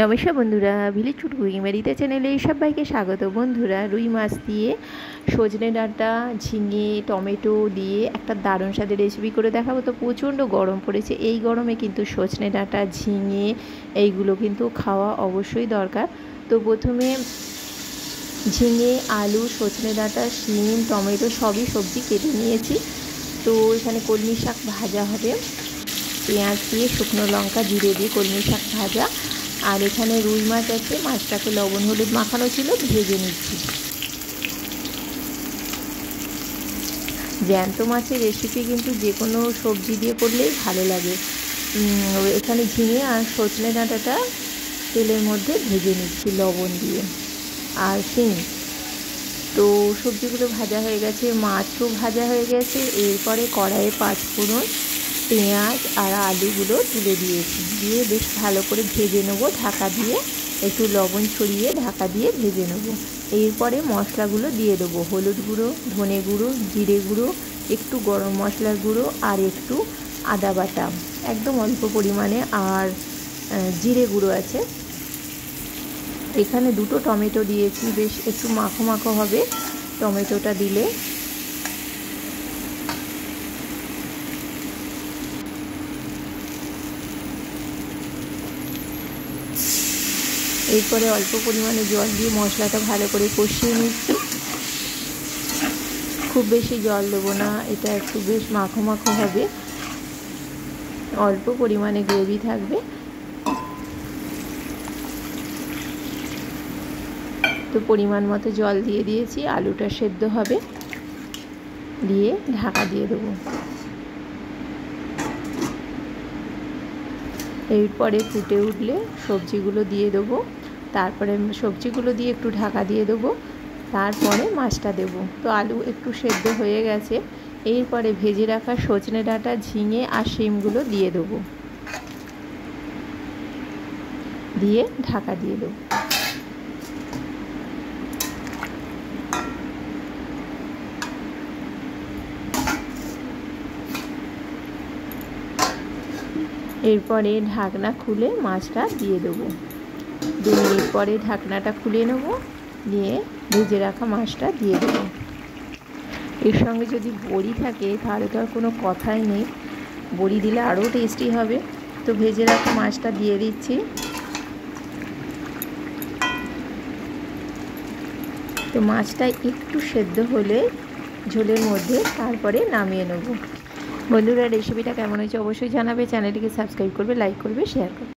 নমস্কার বন্ধুরা, village food cooking বাড়িতে চ্যানেলে সবাইকে স্বাগত। বন্ধুরা, রুই মাছ দিয়ে সজনে ডাঁটা, ঝিঙে, টমেটো দিয়ে একটা দারুণ স্বাদের রেসিপি করে দেখাবো। তো প্রচণ্ড গরম পড়েছে, এই গরমে কিন্তু সজনে ডাঁটা, ঝিঙে এইগুলো কিন্তু খাওয়া অবশ্যই দরকার। তো প্রথমে ঝিঙে, আলু, সজনে ডাঁটা, শিম, টমেটো সবই সবজি কেটে নিয়েছি। তো এখানে কলমি শাক ভাজা হবে, পেঁয়াজ দিয়ে, শুকনো লঙ্কা, জিরে দিয়ে কলমি শাক ভাজা। আর এখানে রুই মাছ আছে, মাছটাকে লবণ হলুদ মাখানো ছিল, ভেজে নিচ্ছি। জ্যান্ত মাছের রেসিপি কিন্তু যে কোনো সবজি দিয়ে করলেই ভালো লাগে। এখানে ঝিঙে আর সজনে ডাঁটাটা তেলের মধ্যে ভেজে নিচ্ছি লবণ দিয়ে, আর শিম। তো সবজিগুলো ভাজা হয়ে গেছে, মাছও ভাজা হয়ে গেছে। এরপরে কড়াইয়ে 5 ফোড়ন, পেঁয়াজ আর আলুগুলো তুলে দিয়েছি, দিয়ে বেশ ভালো করে ভেজে নেবো ঢাকা দিয়ে। একটু লবণ ছড়িয়ে ঢাকা দিয়ে ভেজে নেবো। এরপরে মশলাগুলো দিয়ে দেবো: হলুদ গুঁড়ো, ধনে গুঁড়ো, জিরে গুঁড়ো, একটু গরম মশলার গুঁড়ো, আর একটু আদা বাটা একদম অল্প পরিমাণে, আর জিরে গুঁড়ো আছে। এখানে 2টো টমেটো দিয়েছি, বেশ একটু মাখো মাখো হবে টমেটোটা দিলে। এরপরে অল্প পরিমাণে জল দিয়ে মশলাটা ভালো করে কষিয়ে নিচ্ছি। খুব বেশি জল দেবো না, এটা একটু বেশ মাখো মাখো হবে, অল্প পরিমাণে গ্রেভি থাকবে। তো পরিমাণ মতো জল দিয়ে দিয়েছি, আলুটা সেদ্ধ হবে, দিয়ে ঢাকা দিয়ে দেবো। এরপরে ফুটে উঠলে সবজিগুলো দিয়ে দেবো, তারপরে সবজিগুলো দিয়ে একটু ঢাকা দিয়ে দেবো, তারপরে মাছটা দেবো। তো আলু একটু সেদ্ধ হয়ে গেছে, এরপরে ভেজে রাখা সজনে ডাঁটা, ঝিঙে আর শিমগুলো দিয়ে দেবো, দিয়ে ঢাকা দিয়ে দেবো। এরপরে ঢাকনা খুলে মাছটা দিয়ে দেবো। 2 মিনিট পরে ঢাকনাটা খুলে নেব, নিয়ে ভেজে রাখা মাছটা দিয়ে দেবো। এর সঙ্গে যদি বড়ি থাকে তাহলে তো আর কোনো কথাই নেই, বড়ি দিলে আরও টেস্টি হবে। তো ভেজে রাখা মাছটা দিয়ে দিচ্ছি। তো মাছটা একটু সেদ্ধ হলে ঝোলের মধ্যে তারপরে নামিয়ে নেব। বন্ধুরা, রেসিপিটা কেমন হয়েছে অবশ্যই জানাবে, চ্যানেলটিকে সাবস্ক্রাইব করবে, লাইক করবে, শেয়ার করবে।